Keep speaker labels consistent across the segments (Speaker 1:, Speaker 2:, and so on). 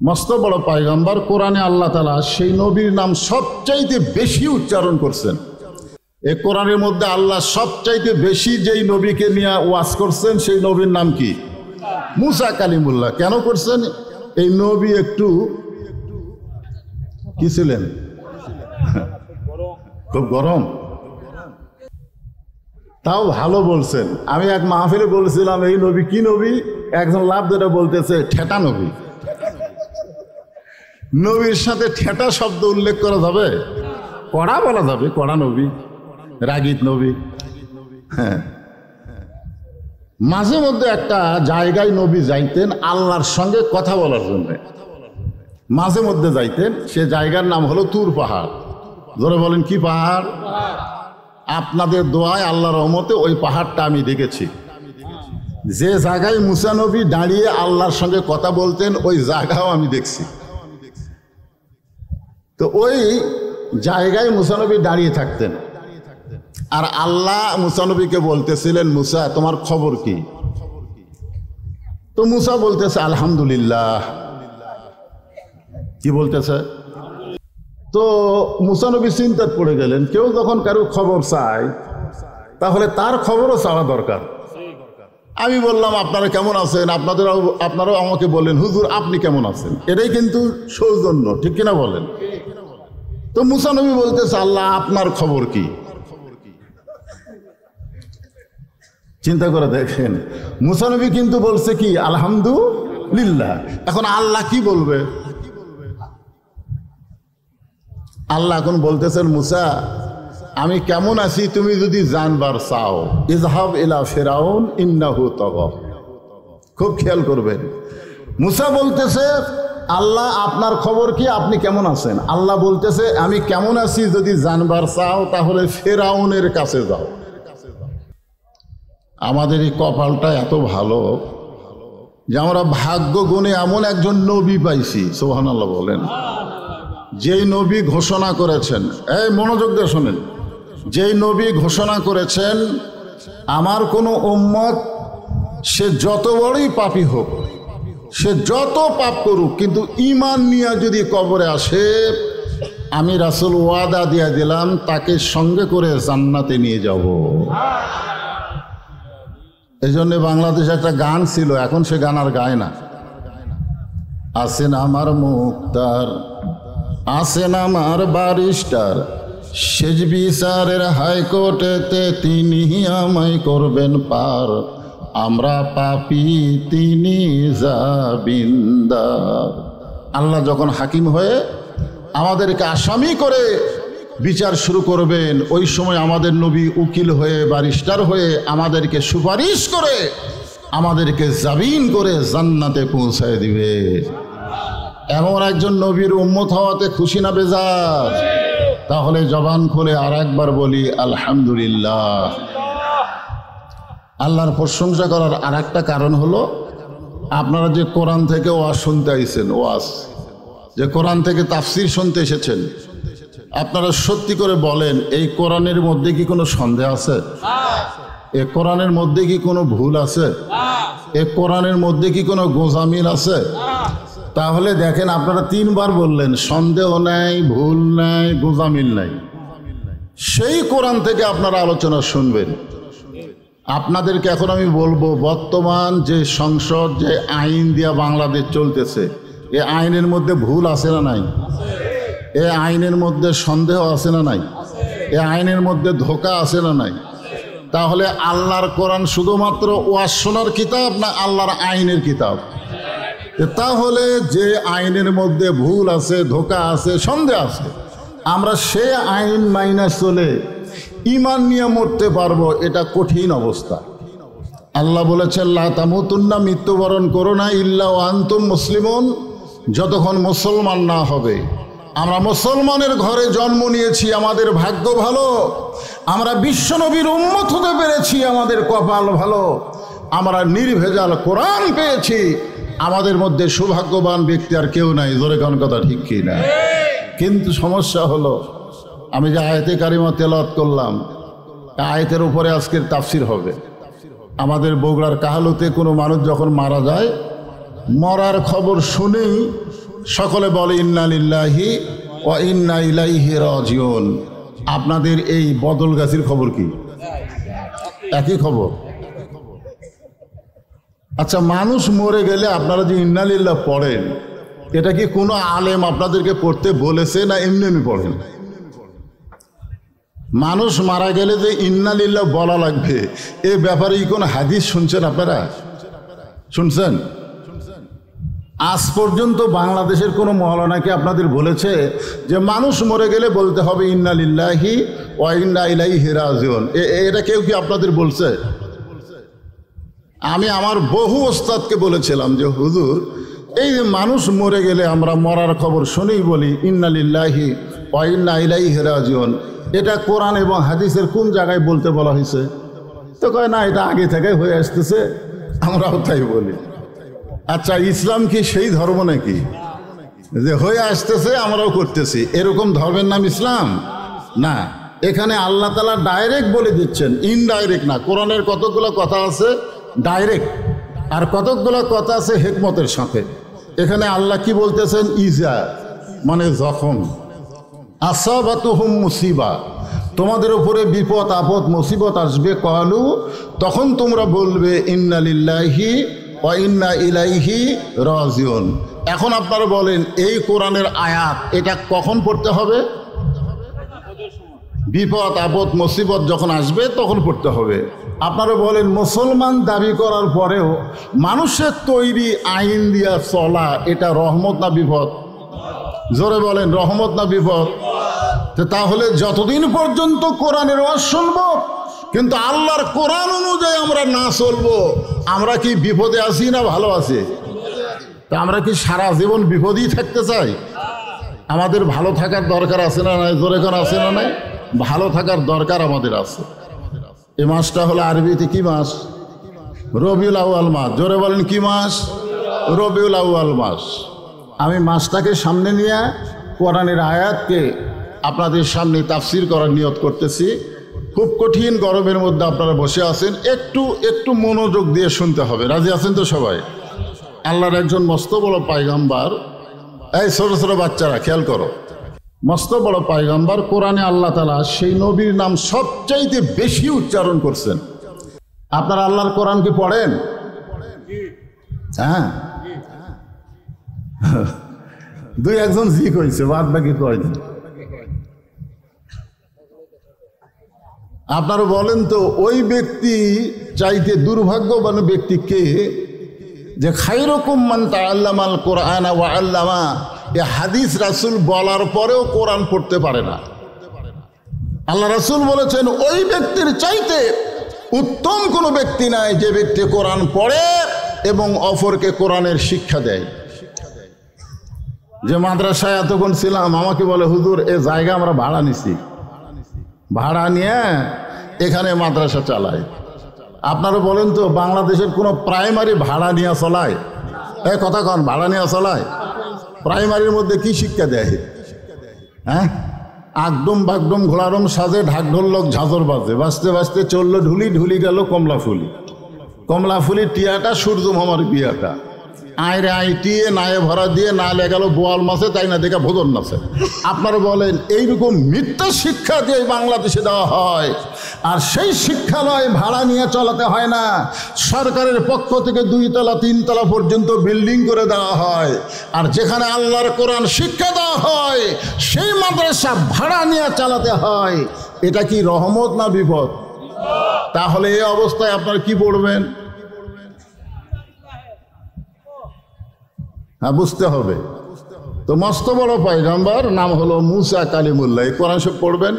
Speaker 1: মস্ত বড় পয়গম্বর। কোরআনে আল্লাহ তাআলা সেই নবীর নাম সবচাইতে বেশি উচ্চারণ করছেন। এই কোরআনের মধ্যে আল্লাহ সবচাইতে বেশি যেই নবীকে নিয়ে ওয়াজ করছেন সেই নবীর নাম কি? মুসা কালিমুল্লাহ। কেন করছেন? এই নবী একটু কি ছিলেন? খুব গরম। তাও ভালো বলছেন। আমি এক মাহফিলে বলেছিলাম এই নবী কি নবী, একজন লাভ ধরে বলতেছে ঠেটা নবী। নবীর সাথে ঠেটা শব্দ উল্লেখ করা যাবে? কড়া বলা যাবে, কড়া নবী, রাগিত নবী। হ্যাঁ, মাঝে মধ্যে একটা জায়গায় নবী যাইতেন আল্লাহর সঙ্গে কথা বলার জন্য, মাঝে মধ্যে যাইতেন। সে জায়গার নাম হলো তুর পাহাড়। ধরে বলেন কি পাহাড়? আপনাদের দোয়ায় আল্লাহর রহমতে ওই পাহাড়টা আমি দেখেছি। যে জায়গায় মুসা নবী দাঁড়িয়ে আল্লাহর সঙ্গে কথা বলতেন ওই জায়গাও আমি দেখছি। তো ওই জায়গায় মুসা নবী দাঁড়িয়ে থাকতেন আর আল্লাহ মুসা নবীকে বলতেছিলেন, মুসা তোমার খবর কি? তো মুসা বলতেছে আলহামদুলিল্লাহ। কি বলতেছে? তো মুসা নবী চিন্তায় পড়ে গেলেন, কেউ যখন কারো খবর চায় তাহলে তার খবরও চাওয়া দরকার। আমি বললাম আপনারা কেমন আছেন, আপনারাও আমাকে বললেন হুজুর আপনি কেমন আছেন। এটাই কিন্তু সৌজন্য, ঠিক কিনা বলেন? তো মুসা নবী বলতেছে আল্লাহ আপনার খবর কি? চিন্তা করে দেখেন, মুসা নবী কিন্তু বলছে কি আলহামদুলিল্লাহ। এখন আল্লাহ কি বলবে? আল্লাহ এখন বলতেছেন মুসা আমি কেমন আছি তুমি যদি জানবার চাও, ইযহাব ইলা ফিরাউন ইন্নাহু তাগা। খুব খেয়াল করবেন। মুসা বলতেছে আল্লাহ আপনার খবর কি, আপনি কেমন আছেন? আল্লাহ বলতেছে আমি কেমন আছি যদি জানবার চাও তাহলে ফিরাউনের কাছে যাও। আমাদের এই কপালটা এত ভালো যে আমরা ভাগ্য গুণে এমন একজন নবী পাইছি, সুবহানাল্লাহ বলেন, যেই নবী ঘোষণা করেছেন, এই মনোযোগ দিয়ে শোনেন, যেই নবী ঘোষণা করেছেন আমার কোনো উম্মত সে যত বড়ই পাপী হোক, সে যত পাপ করুক, কিন্তু ঈমান নিয়ে যদি কবরে আসে আমি রাসূল ওয়াদা দিয়ে দিলাম তাকে সঙ্গে করে জান্নাতে নিয়ে যাব। এই জন্যে বাংলাদেশে একটা গান ছিল, এখন সে গান আর গায় না। আসেন আমার মুক্তার, আসেন আমার ব্যারিস্টার, শেষ বিচারের হাইকোর্টেতে তিনি আমায় করবেন পার, আমরা পাপী তিনি জামিনদার। আল্লাহ যখন হাকিম হয়ে আমাদেরকে আসামি করে বিচার শুরু করবেন, ওই সময় আমাদের নবী উকিল হয়ে ব্যারিস্টার হয়ে আমাদেরকে সুপারিশ করে আমাদেরকে জামিন করে জান্নাতে পৌঁছায় দিবে। এমন একজন নবীর উম্মত হওয়াতে খুশি না বেজার? তাহলে জবান খুলে আর একবার বলি আলহামদুলিল্লাহ। আল্লাহর প্রশংসা করার আর একটা কারণ হলো আপনারা যে কোরআন থেকে ওয়াজ শুনতে আইছেন, ওয়াজ যে কোরআন থেকে তাফসির শুনতে এসেছেন, আপনারা সত্যি করে বলেন এই কোরআনের মধ্যে কি কোনো সন্দেহ আছে? এ কোরআনের মধ্যে কি কোনো ভুল আছে? এ কোরআনের মধ্যে কি কোনো গোঁজামিল আছে? তাহলে দেখেন আপনারা 3 বার বললেন সন্দেহ নাই, ভুল নাই, গোঁজামিল নাই। সেই কোরআন থেকে আপনারা আলোচনা শুনবেন। আপনাদেরকে এখন আমি বলবো বর্তমান যে সংসদ যে আইন দিয়া বাংলাদেশ চলতেছে, এ আইনের মধ্যে ভুল আছে না নাই? এ আইনের মধ্যে সন্দেহ আছে না নাই? এ আইনের মধ্যে ধোঁকা আছে না নাই? তাহলে আল্লাহর কোরআন শুধুমাত্র ওয়াজ শোনার কিতাব না আল্লাহর আইনের কিতাব? তাহলে যে আইনের মধ্যে ভুল আছে, ধোঁকা আছে, সন্দেহ আছে, আমরা সে আইন মাইনা চলে ঈমান নিয়ে মরতে পারবো, এটা কঠিন অবস্থা। আল্লাহ বলেছেন লা তামুতুন্না, মৃত্যুবরণ করো না ইল্লা ওয়া আনতুম মুসলিমুন, যতক্ষণ মুসলমান না হবে। আমরা মুসলমানের ঘরে জন্ম নিয়েছি, আমাদের ভাগ্য ভালো। আমরা বিশ্বনবীর উম্মত হতে পেরেছি, আমাদের কপাল ভালো। আমরা নির্ভেজাল কোরআন পেয়েছি, আমাদের মধ্যে সৌভাগ্যবান ব্যক্তি আর কেউ নাই। জোরে কোন কথা ঠিক কি না? কিন্তু সমস্যা হলো আমি যে আয়াতে কারিমা তেলাওয়াত করলাম, আয়াতের উপরে আজকের তাফসির হবে। আমাদের বগুড়ার কাহালুতে কোনো মানুষ যখন মারা যায়, মরার খবর শুনেই সকলে বলে ইন্না লিল্লাহি ওয়া ইন্না ইলাইহি রাজিউন। আপনাদের এই বদলগাছির খবর কি? একই খবর। আচ্ছা, মানুষ মরে গেলে আপনারা যে ইন্না লিল্লাহ পড়েন, এটা কি কোনো আলেম আপনাদেরকে পড়তে বলেছে না এমনি এমনি পড়েন? মানুষ মারা গেলে যে ইন্না লিল্লাহ বলা লাগবে, এ ব্যাপারে কি কোনো হাদিস শুনছেন আপনারা? শুনছেন? আজ পর্যন্ত বাংলাদেশের কোনো মওলানাকে আপনাদের বলেছে যে মানুষ মরে গেলে বলতে হবে ইন্না লিল্লাহি ওয়া ইন্না ইলাইহি রাজিউন? এটা কেউ কি আপনাদের বলছে? আমি আমার বহু ওস্তাদকে বলেছিলাম যে হুজুর, এই যে মানুষ মরে গেলে আমরা মরার খবর শুনেই বলি ইন্না লিল্লাহি ওয়া ইন্না ইলাইহি রাজিউন, এটা কোরআন এবং হাদিসের কোন জায়গায় বলতে বলা হয়েছে? তো কয় না, এটা আগে থেকে হয়ে আসতেছে, আমরাও তাই বলি। আচ্ছা, ইসলাম কি সেই ধর্ম নাকি যে হয়ে আসতেছে আমরাও করতেছি? এরকম ধর্মের নাম ইসলাম না। এখানে আল্লাহ তাআলা ডাইরেক্ট বলে দিচ্ছেন, ইনডাইরেক্ট না। কোরআনের কতগুলো কথা আছে ডাইরেক্ট, আর কতকগুলো কথা আছে হিকমতের সাথে। এখানে আল্লাহ কি বলতেছেন? ইজা মানে যখন, আসাবাতুহুম মুসিবা, তোমাদের উপরে বিপদ আপদ মুসিবত আসবে, কালু, তখন তোমরা বলবে ইন্না লিল্লাহি ওয়া ইন্না ইলাইহি রাজিউন। এখন আপনারা বলেন, এই কোরআনের আয়াত এটা কখন পড়তে হবে? বিপদ আপদ মুসিবত যখন আসবে তখন পড়তে হবে। আপনারা বলেন, মুসলমান দাবি করার পরেও মানুষের তৈরি আইন দিয়া চলা, এটা রহমত না বিপদ? জোরে বলেন, রহমত না বিপদ? তাহলে যতদিন পর্যন্ত কোরআনের ওয়াজ শুনবো কিন্তু আল্লাহর কোরআন অনুযায়ী আমরা না চলবো, আমরা কি বিপদে আছি না ভালো আছি? তা আমরা কি সারা জীবন বিপদেই থাকতে চাই? আমাদের ভালো থাকার দরকার আছে না নাই? জোরে কোন আছে না নাই? ভালো থাকার দরকার আমাদের আছে। এই মাসটা হলো আরবিতে কি মাস? রবিউল আউয়াল মাস। জোরে বলেন, কি মাস? রবিউল আউয়াল মাস। আমি মাসটাকে সামনে নিয়ে কোরআনের আয়াতকে আপনাদের সামনে তাফসির করার নিয়ত করতেছি। খুব কঠিন গরমের মধ্যে আপনারা বসে আছেন, একটু মনোযোগ দিয়ে শুনতে হবে। রাজি আছেন তো সবাই? আল্লাহর একজন মস্ত বড় পায়গাম্বার, এই ছোট ছোট বাচ্চারা খেয়াল করো, মস্ত বড় পায়গাম্বার, কোরআনে আল্লাহ তাআলা সেই নবীর নাম সবচাইতে বেশি উচ্চারণ করছেন। আপনারা আল্লাহর কোরআন কি পড়েন? হ্যাঁ, দুই একজন জি কইছে, বাদ বাকি কয়নি। আপনারা বলেন তো, ওই ব্যক্তি চাইতে দুর্ভাগ্যবান ব্যক্তি কে যে খায়রুকুম মান তাআল্লামাল কোরআন ওয়া আল্লামা, এ হাদিস রাসূল বলার পরেও কোরআন পড়তে পারে না। আল্লাহ রাসূল বলেছেন, ওই ব্যক্তির চাইতে উত্তম কোনো ব্যক্তি নাই যে ব্যক্তি কোরআন পড়ে এবং অপরকে কোরআনের শিক্ষা দেয়। যে মাদ্রাসায় এতক্ষণ ছিলাম, আমাকে বলে, হুজুর এ জায়গা আমরা ভাড়া নিছি, ভাড়া নিয়ে এখানে মাদ্রাসা চালায়। আপনারা বলেন তো, বাংলাদেশের কোনো প্রাইমারি ভাড়া নিয়ে চলায়? এ কথা কন, ভাড়া নিয়ে চলায়? প্রাইমারির মধ্যে কি শিক্ষা দেয়? হ্যাঁ, আগডুম বাগডুম ঘোড়ারম সাজে ঢাকঢোল লোক ঝাঁঝর বাজে, বাজতে বাজতে চললো ঢুলি, ঢুলি গেল কমলা ফুলি, কমলা ফুলি টিয়াটা সূর্যমামার বিয়াটা, আয় রে আই টিয়ে নায়ে ভরা দিয়ে না লেগালো বোয়াল মাছে, তাই না দেখা ভোজন নাচে। আপনারা বলেন, এইরকম মিথ্যা শিক্ষা যে বাংলাদেশে দেওয়া হয়, আর সেই শিক্ষালয় ভাড়া নিয়ে চালাতে হয় না, সরকারের পক্ষ থেকে 2 তলা 3 তলা পর্যন্ত বিল্ডিং করে দেওয়া হয়, আর যেখানে আল্লাহর কোরআন শিক্ষা দেওয়া হয় সেই মাদ্রাসা ভাড়া নিয়ে চালাতে হয়। এটা কি রহমত না বিপদ? তাহলে এই অবস্থায় আপনারা কি পড়বেন? হ্যাঁ, বুঝতে হবে তো। মস্ত বড় পয়গম্বর, নাম হলো মুসা কালিমুল্লাহ। এই কোরআন সব পড়বেন।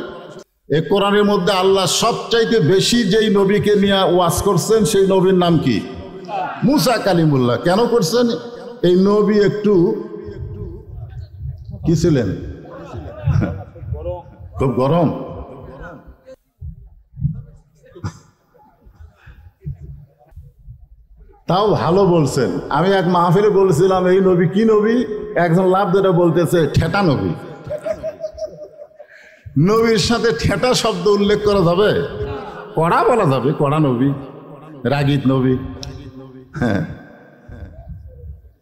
Speaker 1: এই কোরআনের মধ্যে আল্লাহ সবচাইতে বেশি যেই নবীকে নিয়ে ওয়াজ করছেন সেই নবীর নাম কি? মুসা কালিমুল্লাহ। কেন করছেন? এই নবী একটু কি ছিলেন? খুব গরম। তাও ভালো বলছেন। আমি এক মাহফিলে বলছিলাম, এই নবী কি নবী? একজন লাভ ধরে বলতেছে, ঠেটা নবী। নবীর সাথে ঠেটা শব্দ উল্লেখ করা যাবে? কড়া বলা যাবে, কড়া নবী, রাগিত নবী। হ্যাঁ,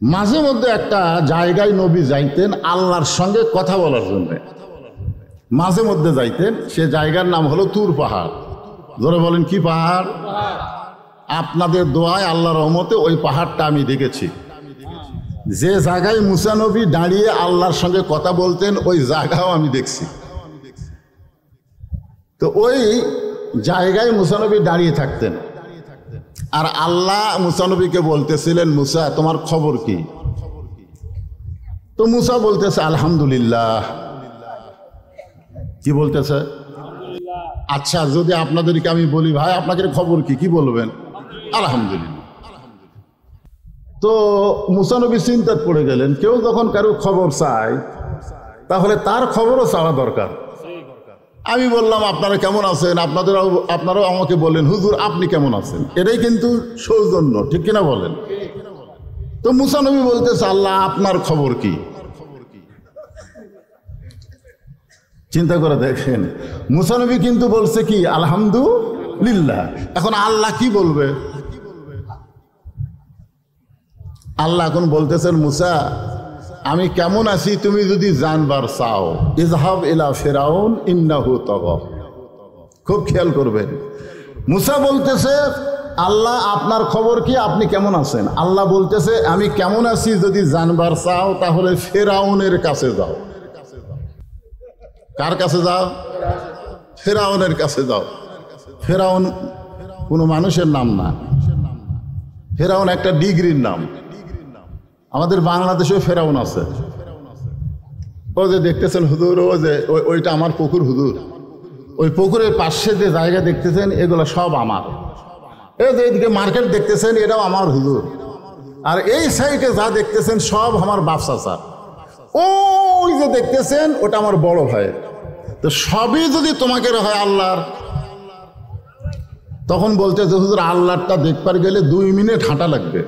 Speaker 1: মাঝে মধ্যে একটা জায়গায় নবী যাইতেন আল্লাহর সঙ্গে কথা বলার জন্য, মাঝে মধ্যে যাইতেন। সে জায়গার নাম হলো তুর পাহাড়। ধরে বলেন কি পাহাড়? আপনাদের দোয়ায় আল্লাহর রহমতে ওই পাহাড়টা আমি দেখেছি। যে জায়গায় মুসা নবী দাঁড়িয়ে আল্লাহর সঙ্গে কথা বলতেন ওই জায়গাও আমি দেখছি। তো ওই জায়গায় মুসা নবী দাঁড়িয়ে থাকতেন, আর আল্লাহ মুসা নবীকে বলতেছিলেন, মুসা তোমার খবর কি? তো মুসা বলতেছে আলহামদুলিল্লাহ। কি বলতেছে? আচ্ছা, যদি আপনাদেরকে আমি বলি ভাই আপনাদের খবর কি, কি বলবেন? আলহামদুলিল্লাহ। তো মুসা নবী চিন্তায় পড়ে গেলেন, কেউ যখন কারো খবর চায় তাহলে তার খবরও চাওয়া দরকার। আমি বললাম আপনারা কেমন আছেন, আপনারাও আমাকে বললেন হুজুর আপনি কেমন আছেন, এটাই কিন্তু সৌজন্য, ঠিক কিনা বলেন? তো মুসা নবী বলতেছে আল্লাহ আপনার খবর কি? চিন্তা করে দেখেন, মুসা নবী কিন্তু বলছে কি আলহামদুলিল্লাহ। এখন আল্লাহ কি বলবে? আল্লাহ এখন বলতেছেন মুসা আমি কেমন আছি তুমি যদি জানবার চাও, ইজহাব ইলা ফিরাউন ইন্নাহু তাগা। খুব খেয়াল করবেন, মুসা বলতেছে আল্লাহ আপনার খবর কি, আপনি কেমন আছেন? আল্লাহ বলতেছে আমি কেমন আছি যদি জানবার চাও তাহলে ফিরাউনের কাছে যাও। কার কাছে যাও? ফিরাউনের কাছে যাও। ফিরাউন কোনো মানুষের নাম না, ফিরাউন একটা ডিগ্রির নাম। আমাদের বাংলাদেশেও ফেরাউন আছে। ও যে দেখতেছেন হুজুর, ও যে ওইটা আমার পুকুর হুজুর, ওই পুকুরের পাশে যে জায়গা দেখতেছেন এগুলো সব আমার। এই যে এদিকে মার্কেট দেখতেছেন এটাও আমার হুজুর, আর এই সাইডে যা দেখতেছেন সব আমার বাপ চাচা। ওই যে দেখতেছেন ওটা আমার বড় ভাই। তো সবই যদি তোমাকে হয় আল্লাহর, তখন বলতে যে হুজুর আল্লাহরটা দেখবার গেলে 2 মিনিট হাঁটা লাগবে।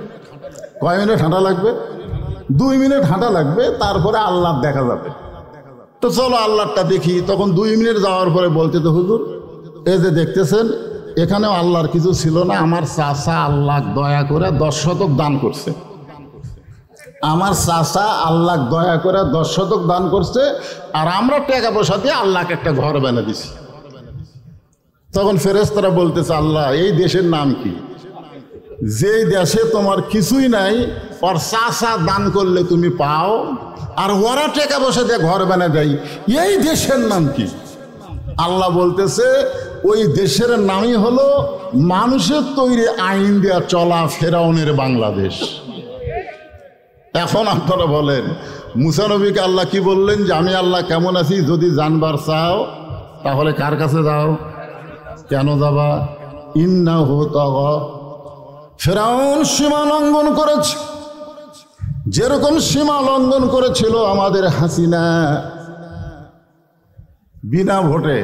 Speaker 1: কয় মিনিট হাঁটা লাগবে? 2 মিনিট হাঁটা লাগবে, তারপরে আল্লাহ দেখা যাবে। তো চলো আল্লাহরটা দেখি। তখন 2 মিনিট যাওয়ার পরে বলতে তো হুজুর এই যে দেখতেছেন এখানেও আল্লাহর কিছু ছিল না, আমার চাচা আল্লাহ দয়া করে 10 শতক দান করছে। আমার চাচা আল্লাহ দয়া করে 10 শতক দান করছে, আর আমরা টাকা পয়সা দিয়ে আল্লাহকে একটা ঘর বানিয়ে দিছি। তখন ফেরেশতারা বলতেছে আল্লাহ এই দেশের নাম কি? যেই দেশে তোমার কিছুই নাই, আর চাচা দান করলে তুমি পাও, আর ওরা টাকা পয়সা দিয়ে ঘর বানিয়ে দেয়, এই দেশের নাম কি? আল্লাহ বলতেছে ওই দেশের নামই হলো মানুষের তৈরি আইন দেয়া চলা ফেরাউনের বাংলাদেশ। এখন আপনারা বলেন মুসা নবীকে আল্লাহ কি বললেন যে আমি আল্লাহ কেমন আছি যদি জানবার চাও তাহলে কার কাছে যাও? কেন যাবা? ইন্নাহু তাগা। ফেরাউন সীমা লঙ্ঘন করেছে, যেরকম সীমা লঙ্ঘন করেছিল আমাদের হাসিনা। বিনা ভোটে,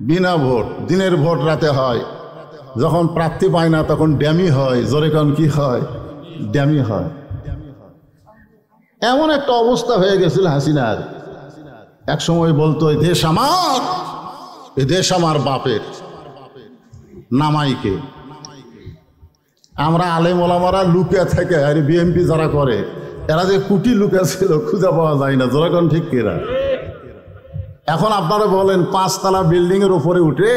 Speaker 1: বিনা ভোট, দিনের ভোট রাতে হয়, যখন প্রার্থী পায় না তখন ড্যামি হয়। জোরে কোন কি হয়? ড্যামি হয়। এমন একটা অবস্থা হয়ে গেছিল হাসিনার, এক সময় বলতো এই দেশ আমার, এই দেশ আমার বাপের। নামাইকে আমরা আলেম ওলামারা লুকিয়ে থাকে, আর বিএমপি যারা করে এরা যে কুটি লুকিয়ে ছিল খুঁজে পাওয়া যায় না। যেরকম ঠিক কিনা? এখন আপনারা বলেন 5 তলা বিল্ডিং এর উপরে উঠে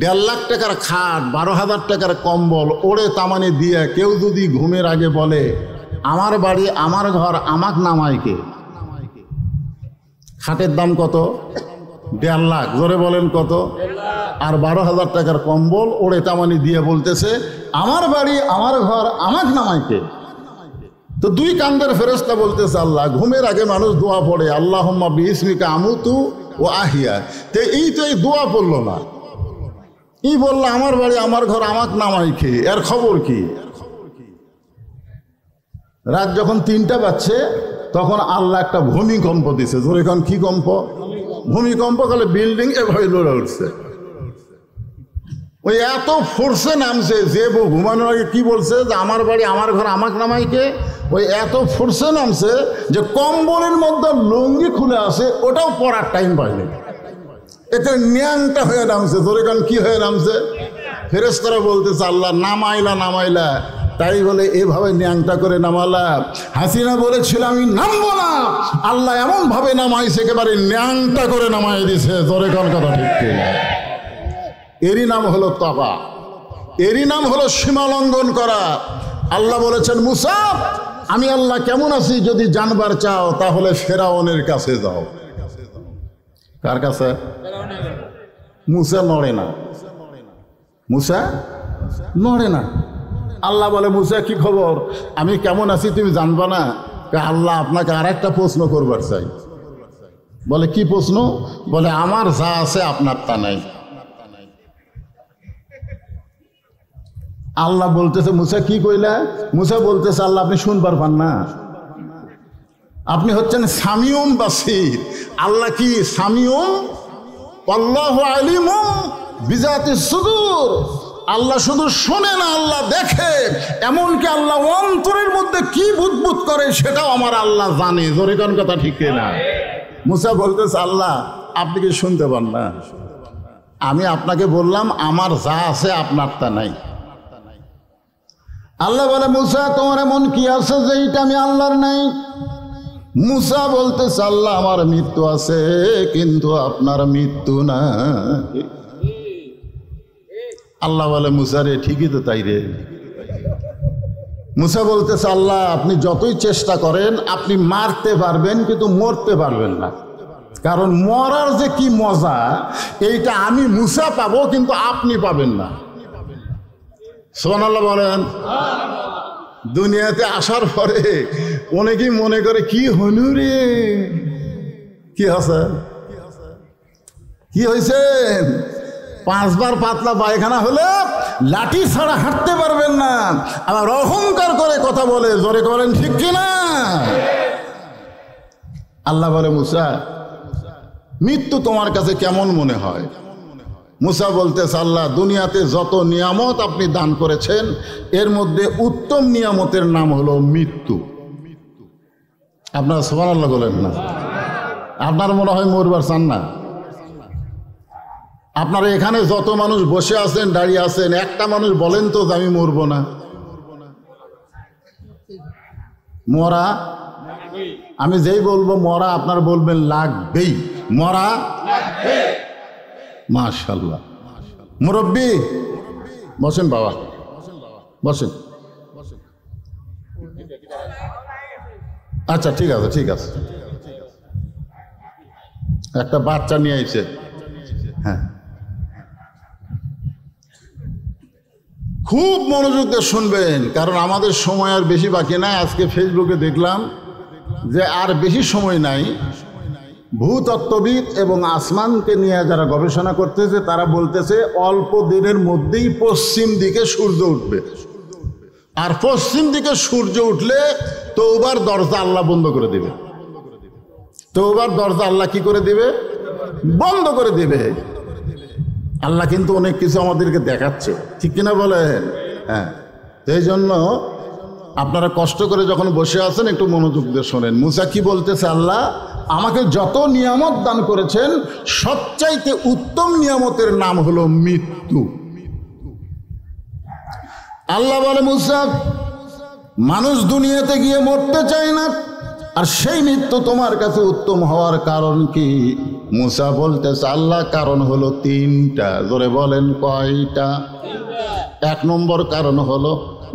Speaker 1: 1.5 লাখ টাকার খাট, 12,000 টাকার কম্বল ওড়ে তামানি দিয়ে কেউ যদি ঘুমের আগে বলে আমার বাড়ি আমার ঘর আমাক নামাইকে, খাটের দাম কত? 1.5 লাখ। জোরে বলেন কত? আর 12,000 টাকার কম্বল ওড়ে তামানি দিয়ে বলতেছে আমার বাড়ি আমার ঘর আমাক নামাইকে। তো 2 কান্দের ফেরেশতা বলতেছে আল্লাহ, ঘুমের আগে মানুষ দোয়া পড়ে আল্লাহুম্মা বিইসমিকা আমুতু ও আহিয়া। তো এই দোয়া পড়লো না, এই বললো আমার বাড়ি আমার ঘর আমাক নামাইকে। এর খবর কি? রাত যখন 3টা বাজছে তখন আল্লাহ একটা ভূমিকম্প দিছে। জোরে এখন কি কম্প? ভূমিকম্প। কালে বিল্ডিং এভাবে লড়ে উঠছে। ওই এত ফোর্সে নামছে যে ঘুমানোর আগে কি বলছে যে আমার বাড়ি আমার ঘর আমাক নামাইকে, ওই এত ফোর্সে নামছে যে কম্বলের মধ্যে লুঙ্গি খুলে আসে ওটাও পরার টাইম পায়নি। এতে ন্যাংটা হয়ে নামছে। জোরে এখন কি হয়ে নামছে? ফেরেশতারা বলতেছে আল্লাহ নামাইলা তাই বলে এভাবে ন্যাংটা করে নামালা। হাসিনা বলেছিল আমি নামবো না, আল্লাহ এমন ভাবে নামাইছে একেবারে ন্যাংটা করে নামাই দিছে। জোরে কোন কথা ঠিক কিনা? এরই নাম হলো তাবা, এরই নাম হলো সীমা লঙ্ঘন করা। আল্লাহ বলেছেন মুসা আমি আল্লাহ কেমন আছি যদি জানবার চাও তাহলে ফেরাউনের কাছে যাও। কার কাছে? মুসা নড়ে না, মুসা নড়ে না। আল্লাহ বলে মুসা কি খবর, আমি কেমন আছি তুমি জানবা না? আল্লাহ আপনাকে আর একটা প্রশ্ন করবার চাই। বলে কি প্রশ্ন? বলে আমার যা আছে আপনার তা নাই। আল্লাহ বলতেছে মুসা কি কইলা? মুসা বলতেছে আল্লাহ আপনি শুনবার পান না, আপনি হচ্ছেন সামিউন বাসির। আল্লাহ কি সামিউন? আল্লাহু আলিমুম বিজাতিস সুদূর। আল্লাহ শুধু শোনে না, আল্লাহ দেখে। এমনকি আল্লাহ অন্তরের মধ্যে কি বুদবুদ করে সেটাও আমার আল্লাহ জানে। জোরে কোন কথা ঠিক না? মুসা বলতেছে আল্লাহ আপনি কি শুনতে পান না? আমি আপনাকে বললাম আমার যা আছে আপনার তা নাই। আল্লাহ বলে মুসা তোমার এমন কি আছে যে এইটা আমি আল্লাহর নাই? মুসা বলতেছে আল্লাহ আমার মৃত্যু আছে কিন্তু আপনার মৃত্যু না। আল্লাহ বলে মুসা রে ঠিকই তো তাই রে। মুসা বলতেছে আল্লাহ আপনি যতই চেষ্টা করেন আপনি মারতে পারবেন কিন্তু মরতে পারবেন না, কারণ মরার যে কি মজা এইটা আমি মুসা পাবো কিন্তু আপনি পাবেন না। সুবহানাল্লাহ বলেন। দুনিয়াতে আসার পরে অনেকেই মনে করে কি হনু রে, কি আছে, কি হয়েছে? 5 বার পাতলা পায়খানা হলে লাঠি ছাড়া হাঁটতে পারবেন না, আবার অহংকার করে কথা বলে। জোরে করেন ঠিক কিনা? আল্লাহ বলে মুসা মৃত্যু তোমার কাছে কেমন মনে হয়? মুসা বলতেছে আল্লাহ দুনিয়াতে যত নিয়ামত আপনি দান করেছেন এর মধ্যে উত্তম নিয়ামতের নাম হলো মৃত্যু। আপনারা সুবহানাল্লাহ বলেন না? আপনার মনে হয় মরবার চান না? আপনারা এখানে যত মানুষ বসে আছেন দাঁড়িয়ে আছেন একটা মানুষ বলেন তো যে আমি মরব না। মরা আমি যেই বলবো মরা আপনার বলবেন লাগবেই, মরা মাশাআল্লাহ। মুরব্বি বসেন, বাবা বসেন। আচ্ছা ঠিক আছে ঠিক আছে। একটা বাচ্চা নিয়ে আইছে। হ্যাঁ খুব মনোযোগ দিয়ে শুনবেন, কারণ আমাদের সময় আর বেশি বাকি নাই। আজকে ফেসবুকে দেখলাম যে আর বেশি সময় নাই। ভূতত্ত্ববিদ এবং আসমানকে নিয়ে যারা গবেষণা করতেছে তারা বলতেছে অল্প দিনের মধ্যেই পশ্চিম দিকে সূর্য উঠবে, আর পশ্চিম দিকে সূর্য উঠলে তওবার দরজা আল্লাহ বন্ধ করে দিবে। তওবার দরজা আল্লাহ কি করে দিবে? বন্ধ করে দিবে। আল্লাহ কিন্তু অনেক কিছু আমাদেরকে দেখাচ্ছে, ঠিক কিনা বলেন? হ্যাঁ, এই জন্য আপনারা কষ্ট করে যখন বসে আছেন একটু মনোযোগ দিয়ে শোনেন। মুসা কি বলতেছে? আল্লাহ আমাকে যত নিয়ামত দান করেছেন সবচাইতে উত্তম নিয়ামতের নাম হলো মৃত্যু। আল্লাহ বলে মুসা মানুষ দুনিয়াতে গিয়ে মরতে চায় না, আর সেই মৃত্যু তোমার কাছে উত্তম হওয়ার কারণ কি? মুসা বলতেছে আল্লাহ কারণ হলো 3টা। জোরে বলেন কয়টা? 1 নম্বর কারণ হলো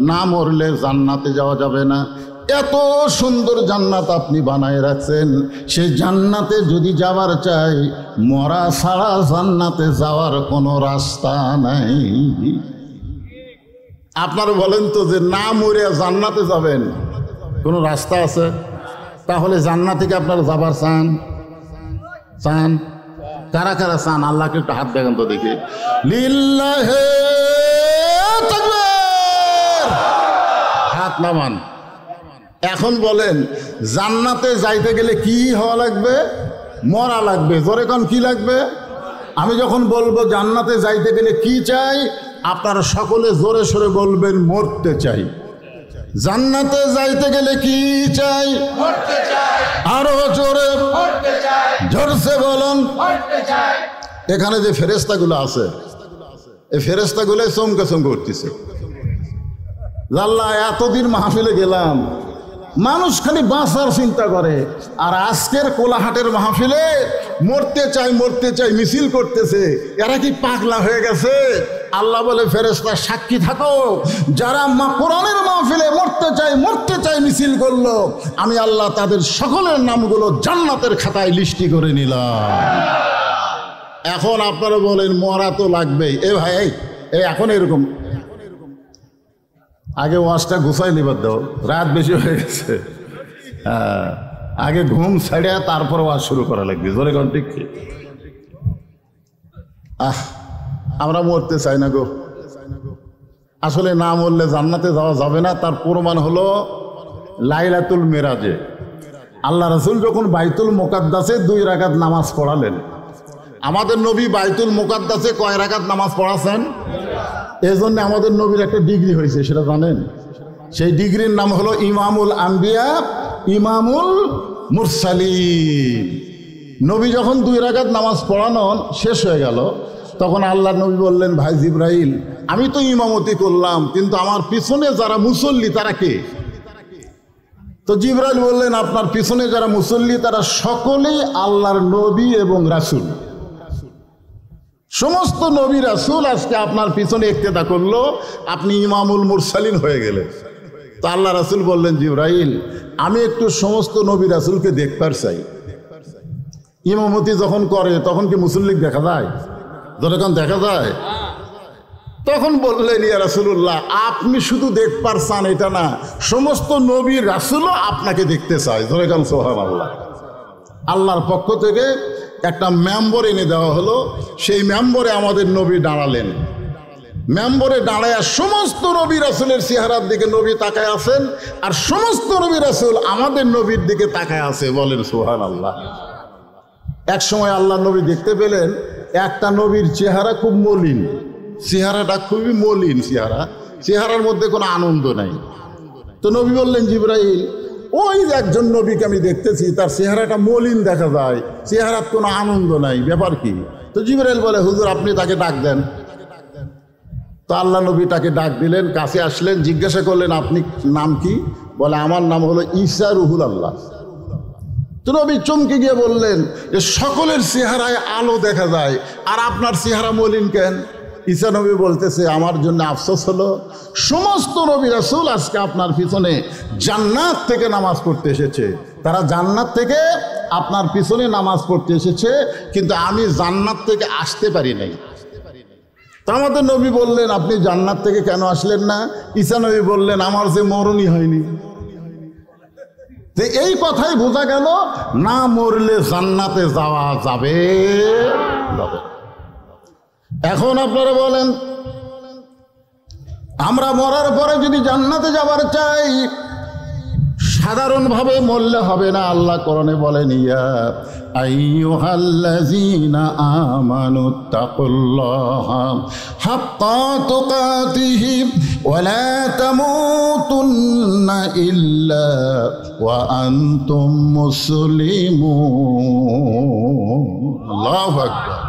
Speaker 1: না মরলে জান্নাতে যাওয়া যাবে না। এত সুন্দর জান্নাত আপনি বানায় রাখছেন, সেই জান্নাতে যদি যাওয়ার চাই মরা ছাড়া জান্নাতে যাওয়ার কোনো রাস্তা নাই। আপনারা বলেন তো যে না মরে জান্নাতে যাবেন কোনো রাস্তা আছে? তাহলে জান্নাতে কি আপনারা যাবার চান? চান? কারা কারা চান? আল্লাহকে একটু হাত দেখেন তো দেখি। লিল্লাহে তাকবীর, হাত নামান। এখন বলেন জান্নাতে যাইতে গেলে কি হওয়া লাগবে? মরা লাগবে। জোরে কোন কি লাগবে? আমি যখন বলবো জান্নাতে যাইতে গেলে কি চাই, আপনারা সকলে জোরে সোরে বলবেন মরতে চাই। জান্নাতে যাইতে গেলে কি চাই? মরতে চাই। আরো জোরে মরতে চাই। জোরসে বলুন মরতে চাই। এখানে যে ফেরেশতাগুলো আছে এই ফেরেশতাগুলো চমকে চমকে উঠতেছে। আল্লাহ এতদিন মাহফিলে গেলাম, মানুষ খালি বাঁচার চিন্তা করে, আর আজকের কোলাহাটের মাহফিলে মরতে চাই মিছিল করতেছে। এরা কি পাগলা হয়ে গেছে? আল্লাহ বলে, ফেরেশতা সাক্ষী থাকো, যারা কোরআনের মাহফিলে মরতে চাই মিছিল করলো, আমি আল্লাহ তাদের সকলের নামগুলো জান্নাতের খাতায় লিস্টি করে নিলাম। এখন আপনারা বলেন মরা তো লাগবেই। এ ভাই এই এখন এরকম, আগে ওয়াজটা গুছাই নিবার দাও, রাত বেশি হয়ে গেছে। হ্যাঁ, আগে ঘুম ছাড়িয়া তারপর ওয়াজ শুরু করা লাগবে। জোরে কোন ঠিক? আমরা মরতে চাই না গো। আসলে না মরলে জান্নাতে যাওয়া যাবে না। তার প্রমাণ হলো লাইলাতুল মেরাজে আল্লাহ রাসূল যখন বাইতুল মুকাদ্দাসে 2 রাকাত নামাজ পড়ালেন। আমাদের নবী বাইতুল মুকাদ্দাসে কয় রাকাত নামাজ পড়াছেন? এই জন্য আমাদের নবীর একটা ডিগ্রি হয়েছে, সেটা জানেন? সেই ডিগ্রির নাম হলো ইমামুল আম্বিয়া, ইমামুল মুরসালিন। নবী যখন 2 রাকাত নামাজ পড়ানো শেষ হয়ে গেল, তখন আল্লাহ নবী বললেন, ভাই জিবরাইল, আমি তো ইমামতি করলাম, কিন্তু আমার পিছনে যারা মুসল্লি তারা কে? তো জিবরাইল বললেন, আপনার পিছনে যারা মুসল্লি তারা সকলেই আল্লাহর নবী এবং রাসূল। সমস্ত নবী রাসূল আজকে আপনার পিছনে ইক্তেদা করলো, আপনি ইমামুল মুরসালিন হয়ে গেলেন। তো আল্লাহ রাসূল বললেন, জিবরাইল, আমি একটু সমস্ত নবী রাসূলকে দেখবার চাই। ইমামতি যখন করে তখন কি মুসল্লি দেখা যায়? যখন দেখা যায় তখন বললেন, ইয়া রাসূলুল্লাহ, আপনি শুধু দেখবার চান এটা না, সমস্ত নবী রাসূলও আপনাকে দেখতে চায়। যখন সুবহানাল্লাহ। আল্লাহর পক্ষ থেকে একটা মেম্বর এনে দেওয়া হলো, সেই মেম্বরে আমাদের নবী দাঁড়ালেন। মেম্বরে দাঁড়ায় সমস্ত নবী রাসূলের চেহারার দিকে নবী তাকায় আছেন, আর সমস্ত নবী রাসূল আমাদের নবীর দিকে তাকায় আছে। বলেন সুবহানাল্লাহ। এক সময় আল্লাহ নবী দেখতে পেলেন একটা নবীর চেহারা খুব মলিন, চেহারাটা খুবই মলিন চেহারার মধ্যে কোনো আনন্দ নাই। তো নবী বললেন, জিবরাইল, ওই একজন নবীকে আমি দেখতেছি, তার চেহারাটা মলিন দেখা যায়, চেহারার কোনো আনন্দ নাই, ব্যাপার কি? তো জিবরাইল বলে, হুজুর আপনি তাকে ডাক দেন। তো আল্লাহ নবী তাকে ডাক দিলেন, কাছে আসলেন, জিজ্ঞাসা করলেন, আপনি নাম কি? বলে, আমার নাম হলো ঈসা রুহুল আল্লাহ। তো নবী চমকে গিয়ে বললেন যে সকলের চেহারায় আলো দেখা যায়, আর আপনার চেহারা মলিন কেন? ঈসা নবী বলতেছে, আমার জন্য আফসোস হলো, সমস্ত নবী রাসূল আজকে আপনার পিছনে জান্নাত থেকে নামাজ পড়তে এসেছে, তারা জান্নাত থেকে আপনার পিছনে নামাজ পড়তে এসেছে, কিন্তু আমি জান্নাত থেকে আসতে পারি নাই। তো আমাদের নবী বললেন, আপনি জান্নাত থেকে কেন আসলেন না? ঈসা নবী বললেন, আমার যে মরণই হয়নি। এই কথাই বোঝা গেল, না মরলে জান্নাতে যাওয়া যাবে। এখন আপনারা বলেন, আমরা মরার পরে যদি জান্নাতে যাবার চাই, সাধারণভাবে মরলে হবে না। আল্লাহ কোরআনে বলেন, ইয়া আইয়ুহাল্লাযীনা আমানুত্তাকুল্লাহা হাক্কা তুকাতিহি ওয়া লা তামুতুন্না ইল্লা ওয়া আনতুম মুসলিমুন। আল্লাহু আকবার।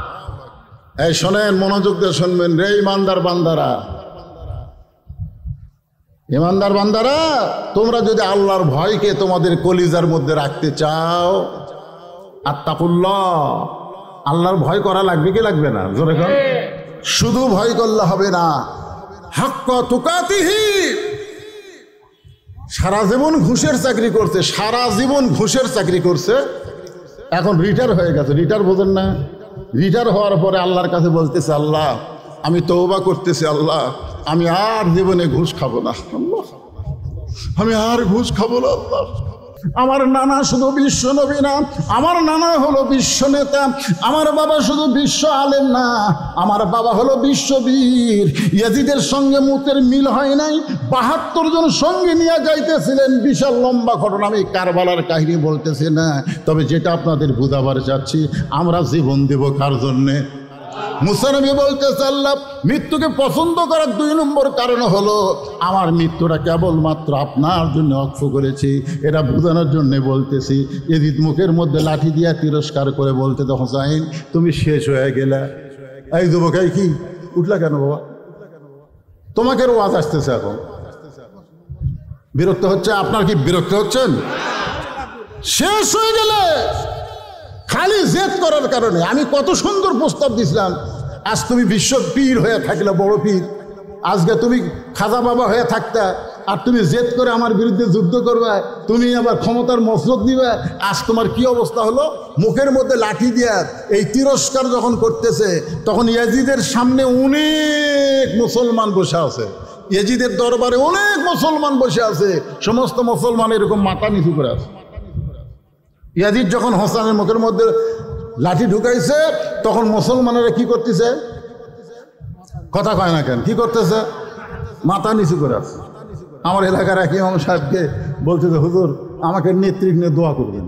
Speaker 1: এই শোনেন, মনোযোগ দিয়ে শুনবেন রে ইমানদার বান্দারা। ইমানদার বান্দারা, তোমরা যদি আল্লাহর ভয়কে তোমাদের কলিজার মধ্যে রাখতে চাও, আত্তাকুল্লাহ, আল্লাহর ভয় করা লাগবে কি লাগবে না? জোরে কর। শুধু ভয় করলে হবে না, হাক্কা তুকাতিহি। সারা জীবন ঘুষের চাকরি করছে, এখন রিটায়ার হয়ে গেছে। রিটায়ার বোঝেন না? রিটায়ার হওয়ার পরে আল্লাহর কাছে বলতেছে, আল্লাহ আমি তওবা করতেছি, আল্লাহ আমি আর জীবনে ঘুষ খাবো না, আল্লাহ আমি আর ঘুষ খাবো না। আল্লাহ, আমার নানা শুধু বিশ্ব নবী না, আমার নানা হলো বিশ্ব নেতা, আমার বাবা শুধু বিশ্ব আলেম না, আমার বাবা হলো বিশ্ববীর। ইয়াজিদের সঙ্গে মুতের মিল হয় নাই, ৭২ জন সঙ্গে নিয়ে যাইতেছিলেন, বিশাল লম্বা ঘটনা, আমি কারবালার কাহিনী বলতেছি না। তবে যেটা আপনাদের বুঝাবার চাচ্ছি, আমরা জীবন দেব কার জন্যে? মুসা নবী বলতেছে, আল্লাহ মৃত্যুকে পছন্দ করার 2 নম্বর কারণ হলো, আমার মৃত্যুটা কেবলমাত্র আপনার জন্য অক্ষ করেছি, এটা বোঝানোর জন্য বলতেছি। এদিত মুখের মধ্যে লাঠি দিয়া তিরস্কার করে বলতে, তো হোসাইন তুমি শেষ হয়ে গেলা। এই যুবক, এই কি উঠলা কেন বাবা? তোমাকে ওয়াজ আসতেছে এখন, বিরক্ত হচ্ছে? আপনার কি বিরক্ত হচ্ছেন? শেষ হয়ে গেলে খালি জেদ করার কারণে। আমি কত সুন্দর প্রস্তাব দিছিলাম, আজ তুমি বিশ্ব পীর হয়ে থাকলে, বড় পীর, আজকে তুমি খাজা বাবা হয়ে থাকতা, আর তুমি জেদ করে আমার বিরুদ্ধে যুদ্ধ করবে, তুমি আবার ক্ষমতার মসলক দিবে। আজ তোমার কি অবস্থা হলো? মুখের মধ্যে লাঠি দিয়া এই তিরস্কার যখন করতেছে, তখন ইয়াজিদের সামনে অনেক মুসলমান বসে আছে, ইয়াজিদের দরবারে অনেক মুসলমান বসে আছে, সমস্ত মুসলমান এরকম মাথা নিচু করে আছে। ইয়াজিদ যখন হোসেনের মুখের মধ্যে লাঠি ঢুকাইছে, তখন মুসলমানেরা কি করতেছে? কথা কয় না কেন? কি করতেছে? মাথা নিচু করে আছে। আমার এলাকার এক ইমাম সাহেবকে বলছে যে হুজুর আমাকে নেতৃত্ব নিয়ে দোয়া করবেন।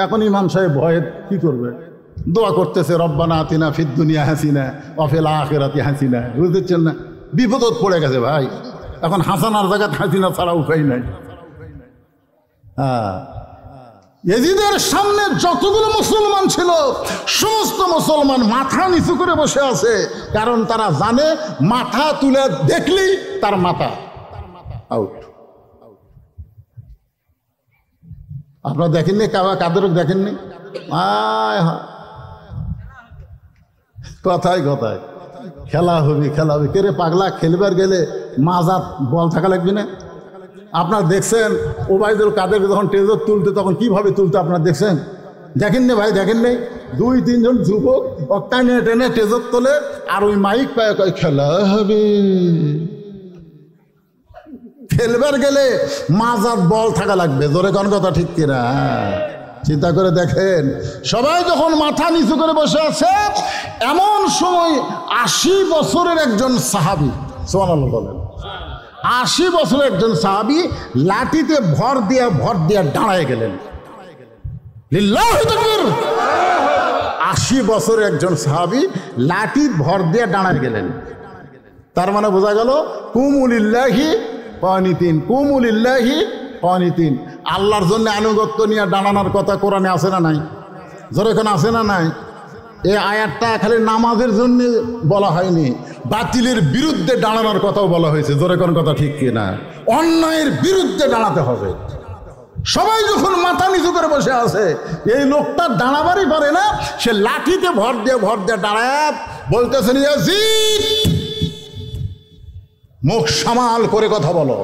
Speaker 1: এখন ইমাম সাহেব ভয়ে কি করবে? দোয়া করতেছে, রব্বানা আতিনা ফিদ দুনিয়া হাসিনা ওয়া ফিল আখিরাতি হাসিনা। বুঝতেছেন না? বিপদত পড়ে গেছে ভাই। এখন হাসানার জায়গায় হাসিনা ছাড়া উপায় নাই। হ্যাঁ, ইয়াজিদের সামনে যতগুলো মুসলমান ছিল সমস্ত মুসলমান মাথা নিচু করে বসে আছে, কারণ তারা জানে মাথা তুলে দেখলেই তার মাথা আউট। আপনারা দেখেননি? কাদেরও দেখেননি? কথায় কথায় খেলা হবি, খেলা হবি। কে রে পাগলা, খেলবার গেলে মাজাত বল থাকা লাগবে না? আপনার দেখছেন ওবায়দুল কাদের যখন টেজর তুলতে, তখন কিভাবে তুলতে আপনার দেখছেন? দেখেননি ভাই? দেখেননি? 2-3 জন যুবক টেনে টেনে টেজর তোলে, আর ওই মাইক পায় কয় খেলা হবে। খেলবার গেলে মাজাত বল থাকা লাগবে। জোরে কোন কথা ঠিক কিনা? চিন্তা করে দেখেন, সবাই যখন মাথা নিচু করে বসে আছে, এমন সময় 80 বছরের একজন সাহাবী, সুবহানাল্লাহ বলেন, 80 বছরের একজন সাহাবী লাঠিতে ভর দিয়া দাঁড়ায় গেলেন। লিল্লাহি তাকবীর। 80 বছরের একজন সাহাবী লাঠি ভর দিয়ে দাঁড়ায় গেলেন। তার মানে বোঝা গেল কুমুলিল্লাহি কানিতিন, কুমুলিল্লাহি কানিতিন। আল্লাহর জন্য আনুগত্য নিয়ে দাঁড়ানোর কথা কোরআনে আছে না নাই? জোরে কোন আছে না নাই? এই আয়াতটা খালি নামাজের জন্য বলা হয়নি, বাতিলের বিরুদ্ধে দাঁড়ানোর কথাও বলা হয়েছে। জোরে কোন কথা ঠিক কিনা? অন্যায়ের বিরুদ্ধে দাঁড়াতে হবে। সবাই যখন মাথা নিচু করে বসে আছে, এই লোকটা দাঁড়াবারই পারে না, সে লাঠিতে ভর দিয়ে দাঁড়ায় বলতেছেন, ইয়াজিদ মুখ সামাল করে কথা বলো।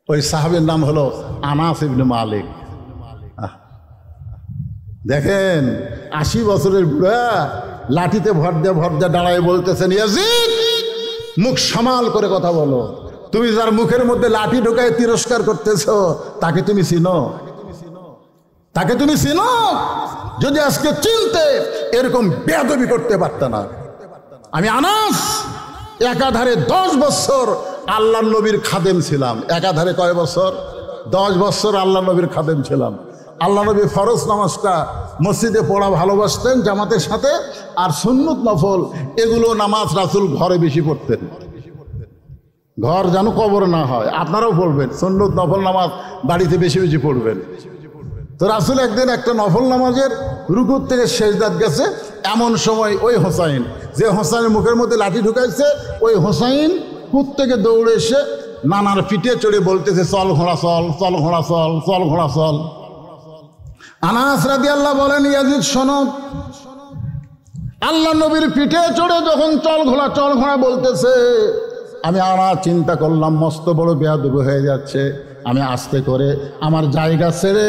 Speaker 1: ওই সাহাবীর নাম হলো আনাস ইবনে মালিক। দেখেন 80 বছরের বুড়া লাঠিতে ভর দিয়ে দাঁড়ায় বলতেছেন, ইয়াজিদ মুখ সামাল করে কথা বলো। তুমি যার মুখের মধ্যে লাঠি ঢোকায় তিরস্কার করতেছো, তাকে তুমি চিনো? তাকে তুমি চিনো? যদি আজকে চিনতে, এরকম বেয়াদবি করতে পারত না। আমি আনাস একাধারে 10 বছর আল্লাহর নবীর খাদেম ছিলাম। একাধারে কয় বছর? 10 বছর আল্লাহ নবীর খাদেম ছিলাম। আল্লাহ নবী ফরজ নামাজটা মসজিদে পড়া ভালোবাসতেন জামাতের সাথে, আর সুন্নত নফল এগুলো নামাজ রাসূল ঘরে বেশি পড়তেন। ঘর যেন কবর না হয়, আপনারাও পড়বেন সুন্নত নফল নামাজ, বাড়িতে বেশি বেশি পড়বেন। তো রাসূল একদিন একটা নফল নামাজের রুকুর থেকে সেজদাত গেছে, এমন সময় ওই হোসাইন, যে হোসাইনের মুখের মধ্যে লাঠি ঢুকাইছে, ওই হোসাইন কুত থেকে দৌড়ে এসে নানার পিঠে চড়ে বলতেছে, চল ঘোড়া চল, চল ঘোড়া চল, চল ঘোড়া চল। আনাস রাদিয়াল্লাহু বলেন, ইয়াজিদ শোনো, আল্লাহ নবীর পিঠে চড়ে যখন চল ঘোড়া বলতেছে, আমি আনাস চিন্তা করলাম মস্ত বড় বেয়াদবি হয়ে যাচ্ছে। আমি আস্তে করে আমার জায়গা ছেড়ে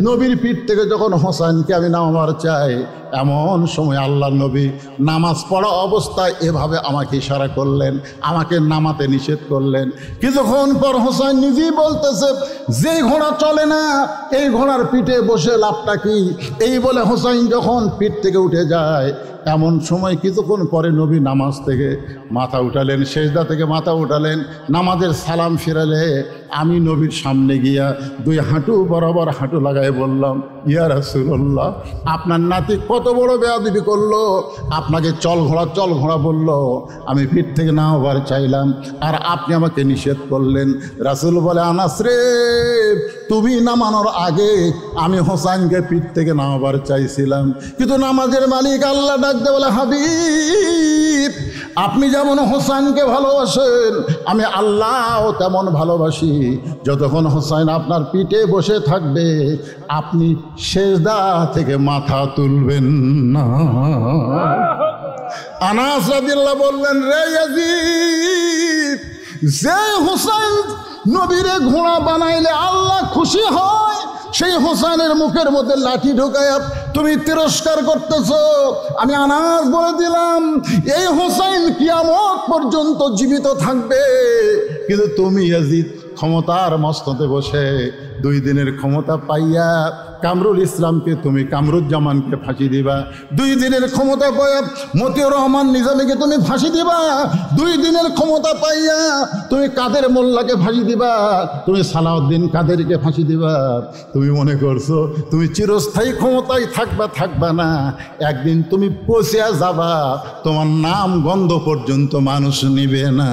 Speaker 1: নবীর পিঠ থেকে যখন হোসেনকে আমি নামাবার চাই, এমন সময় আল্লাহ নবী নামাজ পড়া অবস্থায় এভাবে আমাকে ইশারা করলেন, আমাকে নামাতে নিষেধ করলেন। কিছুক্ষণ পর হোসেন নিজেই বলতেছে, যেই ঘোড়া চলে না এই ঘোড়ার পিঠে বসে লাভটা কি? এই বলে হোসেন যখন পিঠ থেকে উঠে যায়, এমন সময় কিছুক্ষণ পরে নবী নামাজ থেকে মাথা উঠালেন, সেজদা থেকে মাথা উঠালেন, নামাজের সালাম ফিরালে আমি নবীর সামনে গিয়া 2 হাঁটু বরাবর হাঁটু লাগাই বললাম, ইয়া রাসূলুল্লাহ, আপনার নাতি কত বড় বেয়াদবি করলো, আপনাকে চল ঘোড়া বললো, আমি পিঠ থেকে নামাবার চাইলাম আর আপনি আমাকে নিষেধ করলেন। রাসূল বলে, আনাস রে, তুমি নামানোর আগে আমি হোসেনকে পিঠ থেকে নামাবার চাইছিলাম, কিন্তু নামাজের মালিক আল্লাহ ডাকতে বলে, হাবিব আপনি যেমন হোসাইনকে ভালোবাসেন আমি আল্লাহও তেমন ভালোবাসি। যতক্ষণ হোসাইন আপনার পিঠে বসে থাকবে আপনি সেজদা থেকে মাথা তুলবেন না। আনাস রাদিয়াল্লাহু বললেন, রে ইয়াজিদ, যে হোসাইন নবীরে ঘোড়া বানাইলে আল্লাহ খুশি হয় সেই হোসাইনের মুখের মধ্যে লাঠি ঢোকায় তুমি তিরস্কার করতেছো। আমি আনাস বলে দিলাম, এই হোসাইন কিয়ামত পর্যন্ত জীবিত থাকবে, কিন্তু তুমি ইয়াজিদ ক্ষমতার মস্ততে বসে 2 দিনের ক্ষমতা পাইয়া কামরুল ইসলামকে তুমি কামরুজ্জামানকে ফাঁসি দিবা, 2 দিনের ক্ষমতা পাইয়া মতিউর রহমান নিজামীকে তুমি ফাঁসি দিবা, 2 দিনের ক্ষমতা পাইয়া তুমি কাদের মোল্লাকে ফাঁসি দিবা, তুমি সালাউদ্দিন কাদেরকে ফাঁসি দিবা। তুমি মনে করছো তুমি চিরস্থায়ী ক্ষমতায় থাকবা না, একদিন তুমি পচিয়া যাবা, তোমার নাম গন্ধ পর্যন্ত মানুষ নিবে না।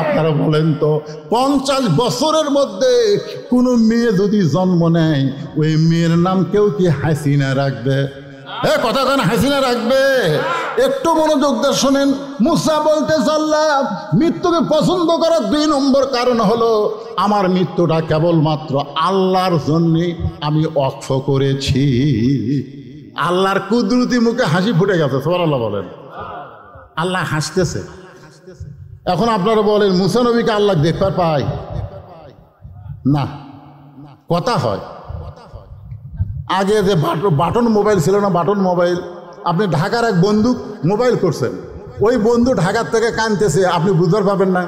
Speaker 1: আপনারা বলেন তো 50 বছরের মধ্যে কোনো মেয়ে যদি জন্ম নেয় ওই মেয়ের নাম কেউ কি হাসিনা রাখবে? কথা কেন হাসিনা রাখবে? একটু মনোযোগ দিয়ে শোনেন। মুসা বলতে আল্লাহ মৃত্যুকে পছন্দ করার 2 নম্বর কারণ হলো আমার মৃত্যুটা কেবলমাত্র আল্লাহর জন্য আমি ওয়াকফ করেছি। আল্লাহর কুদরতি মুখে হাসি ফুটে গেছে, সুবহানাল্লাহ বলেন। আল্লাহ হাসতেছে। এখন আপনারা বলেন মুসা নবীকে আল্লাহ দেখতে পায় না? কথা হয়। আগে যে বাটন মোবাইল ছিল না, বাটন মোবাইল, আপনি ঢাকার এক বন্ধু মোবাইল করছেন, ওই বন্ধু ঢাকার থেকে কাঁদতেছে, আপনি বুঝতে পারবেন না।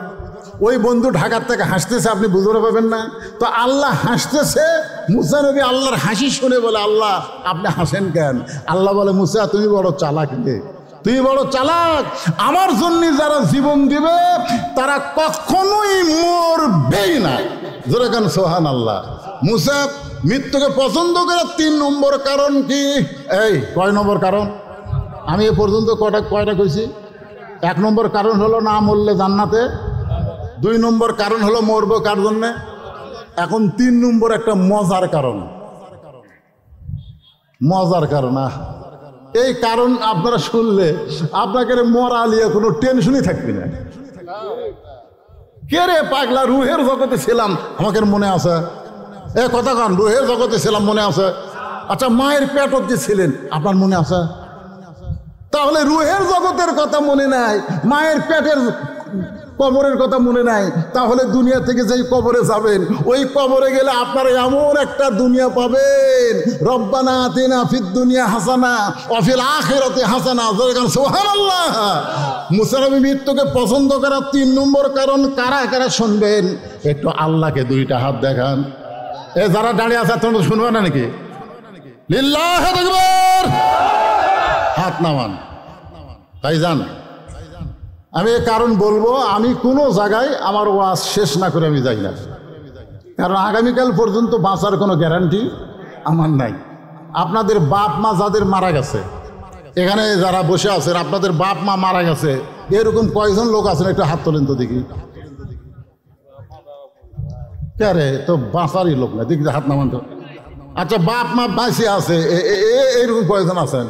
Speaker 1: ওই বন্ধু ঢাকার থেকে হাসতেছে, আপনি বুঝতে পারবেন না। তো আল্লাহ হাসতেছে, মুসা নবী আল্লাহর হাসি শুনে বলে আল্লাহ আপনি হাসেন কেন? আল্লাহ বলে মুসা তুমি বড় চালাক রে, তুই বড় চালাক। আমার জন্য যারা জীবন দিবে তারা কখনোই মরবেই না। জোরে গান সুবহানাল্লাহ। মুসা মৃত্যুকে পছন্দ করার 3 নম্বর কারণ কি? এই কয় নম্বর কারণ? আমি এ পর্যন্ত কয়টা কইছি? 1 নম্বর কারণ হলো না মরলে জান্নাতে, 2 নম্বর কারণ হলো মরবো কার জন্যে, এখন 3 নম্বর একটা মজার কারণ। মজার কারণ, এই কারণ আপনারা শুনলে আপনাকে মরা আলিয়া কোনো টেনশনই থাকবে না। কে রে পাগলা, রুহের জগতে ছিলাম, আমাকে মনে আছে? কথা কান, রুহের জগতে ছিলাম, মনে আছে? আচ্ছা মায়ের পেটত যে ছিলেন আপনার মনে আছে? তাহলে রুহের জগতের কথা মনে নাই, মায়ের পেটের কবরের কথা মনে নাই, তাহলে দুনিয়া থেকে যেই কবরে যাবেন ওই কবরে গেলে আপনারা এমন একটা দুনিয়া পাবেন, রব্বানা আতিনা ফিদ দুনিয়া হাসানা ওয়া ফিল আখিরাতি হাসানা। সুবহানাল্লাহ। মুসা নবী মৃত্যুকে পছন্দ করার 3 নম্বর কারণ কারা কারা শুনবেন? একটু আল্লাহকে 2টা হাত দেখান। যারা দাঁড়িয়ে আছে তোমরা শুনবে না নাকি? লিল্লাহি আকবার, হাত নামান। তাই যান, আমি এই কারণ বলবো, আমি কোনো জায়গায় আমার ওয়াজ শেষ না করে আমি যাই না, কারণ আগামীকাল পর্যন্ত বাঁচার কোনো গ্যারান্টি আমার নাই। আপনাদের বাপ মা যাদের মারা গেছে, এখানে যারা বসে আছেন আপনাদের বাপ মা মারা গেছে, এরকম কয়জন লোক আছেন একটু হাত তোলেন তো দেখি। কে রে, তো বাঁচারই লোক না, দেখি হাত নামান তো। আচ্ছা বাপ মা বাঁচে আছে এইরকম কয়জন আছেন?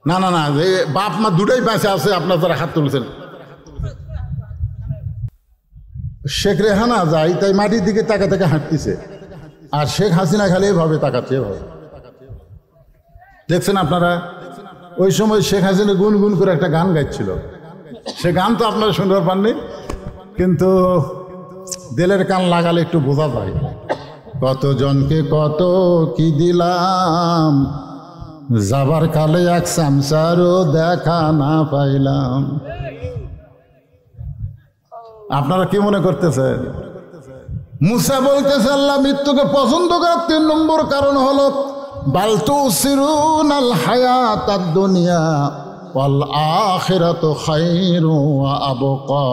Speaker 1: না না না, বাপ মা দুটাই বেঁচে আছে আপনার যারা হাত তুলছেন। শেখ রেহানা যায় তাই মাটির দিকে তাকা তাকা হাঁটতেছে, আর শেখ হাসিনা খালি এভাবে তাকাচ্ছে, এভাবে। দেখছেন আপনারা? ওই সময় শেখ হাসিনা গুনগুন করে একটা গান গাইছিল, সে গান তো আপনারা শুনতে পাননি, কিন্তু দিলের কান লাগালে একটু বোঝা যায়। কতজনকে কত কি দিলাম, যাবার কালে এক সামসারও দেখা না পাইলাম। আপনারা কি মনে করতেছেন? মুসা বলতেছে আল্লাহ মৃত্যুকে পছন্দ করার 3 নম্বর কারণ হলো বাল তুসিরুনাল হায়াতাদ দুনিয়া ওয়াল আখিরাতু খায়রু ওয়া আবকা।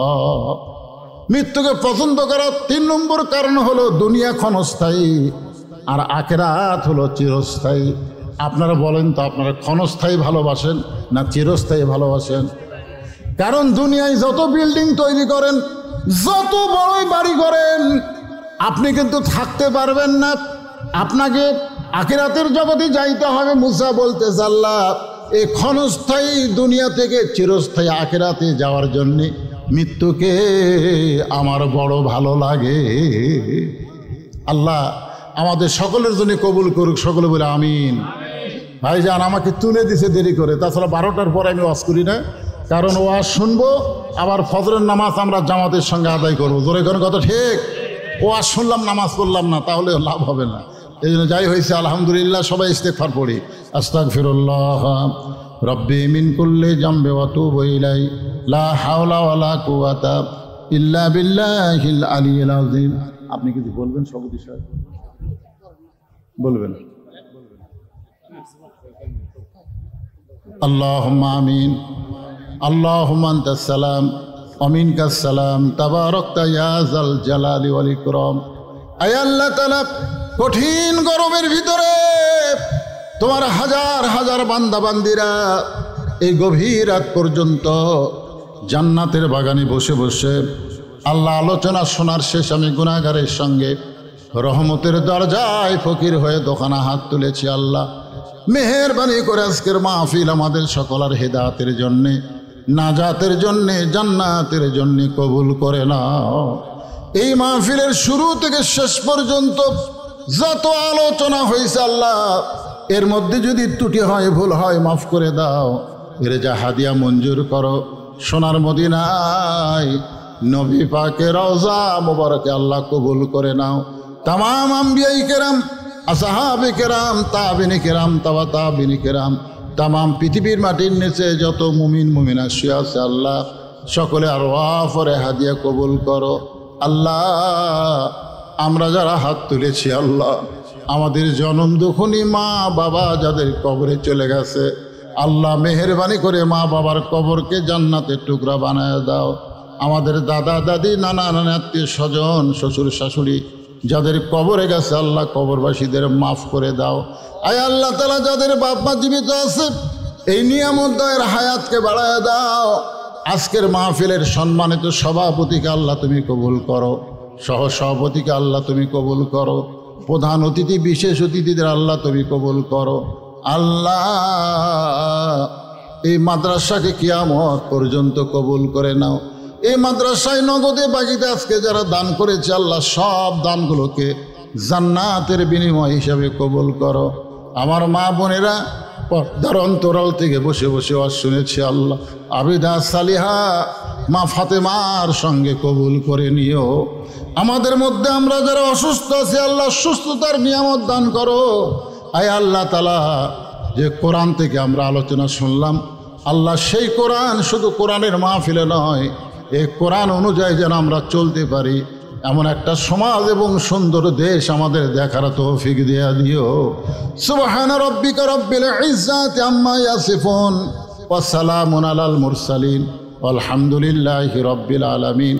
Speaker 1: মৃত্যুকে পছন্দ করার 3 নম্বর কারণ হলো দুনিয়া ক্ষণস্থায়ী আর আখিরাত হলো চিরস্থায়ী। আপনারা বলেন তো, আপনারা ক্ষণস্থায়ী ভালোবাসেন না চিরস্থায়ী ভালোবাসেন? কারণ দুনিয়ায় যত বিল্ডিং তৈরি করেন, যত বড়ই বাড়ি করেন, আপনি কিন্তু থাকতে পারবেন না, আপনাকে আখিরাতের জগতে যাইতে হবে। মুসা বলতে আল্লাহ এই ক্ষণস্থায়ী দুনিয়া থেকে চিরস্থায়ী আখিরাতে যাওয়ার জন্যে মৃত্যুকে আমার বড় ভালো লাগে। আল্লাহ আমাদের সকলের জন্য কবুল করুক, সকলে বলে আমিন। ভাইজান আমাকে তুলে দিছে দেরি করে, তাছাড়া 12টার পরে আমি ওয়াজ করি না, কারণ ওয়াজ শুনবো আবার ফজরের নামাজ আমরা জামাতের সঙ্গে আদায় করবো। জোরে কোনো কথা ঠিক? ওয়াজ শুনলাম নামাজ পড়লাম না, তাহলে লাভ হবে না। এই জন্য যাই হয়েছে আলহামদুলিল্লাহ, সবাই ইস্তেগফার পড়ি। আস্তাগফিরুল্লাহ রব্বি মিন কুল্লি জামবি ওয়া তুবু ইলাইহি লা হাওলা ওয়ালা কুওয়াতা ইল্লা বিল্লাহিল আলিয়্যিল আযীম। আপনি কিছু বলবেন সভাপতি সাহেব? বলবেন। আল্লাহুম্মা আমিন। আল্লাহুম্মা আনতাস সালাম ওয়া মিনকাস সালাম তাবারাকতা ইয়া যাল জালালি ওয়াল ইকরাম। আয় আল্লাহ তাআলা, কঠিন গরমের ভিতরে তোমার হাজার হাজার বান্দা বান্দিরা এই গভীর রাত পর্যন্ত জান্নাতের বাগানে বসে বসে আল্লাহ আলোচনা শোনার শেষ আমি গুনাহগারের সঙ্গে রহমতের দরজায় ফকির হয়ে দোকানা হাত তুলেছি। আল্লাহ মেহেরবানি করে আজকের মাহফিল আমাদের সকলের হেদায়েতের জন্যে, নাজাতের জন্যে, জান্নাতের জন্যে কবুল করে নাও। এই মাহফিলের শুরু থেকে শেষ পর্যন্ত যত আলোচনা হয়েছে আল্লাহ, এর মধ্যে যদি ত্রুটি হয়, ভুল হয়, মাফ করে দাও। এর যা হাদিয়া মঞ্জুর করো সোনার মদিনায় নবী পাকের রওজা মোবারকে আল্লাহ কবুল করে নাও। তামাম আম্বিয়াই কেরাম, আসহাবে কেরাম, তাবিনী কেরাম, তাবা তাবিনী কেরাম, তামাম পৃথিবীর মাটির নিচে যত মুমিন মুমিনা শুয়ে আছে আল্লাহ, সকলে আর ওয়াফরে হাদিয়া কবুল করো। আল্লাহ আমরা যারা হাত তুলেছি আল্লাহ, আমাদের জনম দুঃখনী মা বাবা যাদের কবরে চলে গেছে আল্লাহ, মেহেরবানি করে মা বাবার কবরকে জান্নাতের টুকরা বানায় দাও। আমাদের দাদা দাদি, নানা নানা, আত্মীয় স্বজন, শ্বশুর শাশুড়ি যাদের কবরে গেছে আল্লাহ, কবরবাসীদের মাফ করে দাও। আয় আল্লাহ তাআলা, যাদের বাপ মা জীবিত আছে এই নিয়ামত দয়ের হায়াতকে বাড়ায় দাও। আজকের মাহফিলের সম্মানিত সভাপতিকে আল্লাহ তুমি কবুল করো, সহ সভাপতিকে আল্লাহ তুমি কবুল করো, প্রধান অতিথি বিশেষ অতিথিদের আল্লাহ তুমি কবুল করো। আল্লাহ এই মাদ্রাসাকে কিয়ামত পর্যন্ত কবুল করে নাও। এই মাদ্রাসায় নগদে বাকিতে আজকে যারা দান করেছে আল্লাহ, সব দানগুলোকে জান্নাতের বিনিময় হিসাবে কবুল করো। আমার মা বোনেরা পর্দার অন্তরাল থেকে বসে বসে ওয়াজ শুনেছে আল্লাহ, আবিদা সালিহা মা ফাতেমার সঙ্গে কবুল করে নিও। আমাদের মধ্যে আমরা যারা অসুস্থ আছি আল্লাহ, সুস্থতার নিয়ামত দান করো। আয় আল্লাহ তাআলা, যে কোরআন থেকে আমরা আলোচনা শুনলাম আল্লাহ, সেই কোরআন শুধু কোরআনের মাহফিলে নয়, এই কোরআন অনুযায়ী যেন আমরা চলতে পারি, এমন একটা সমাজ এবং সুন্দর দেশ আমাদের দেখার তৌফিক দিয়া দিও। সুবহানা রাব্বিকা রাব্বিল ইজ্জাতি আম্মা ইয়াসিফুন ওয়া সালামুন আলাল মুরসালিন ওয়ালহামদুলিল্লাহি রাব্বিল আলামিন।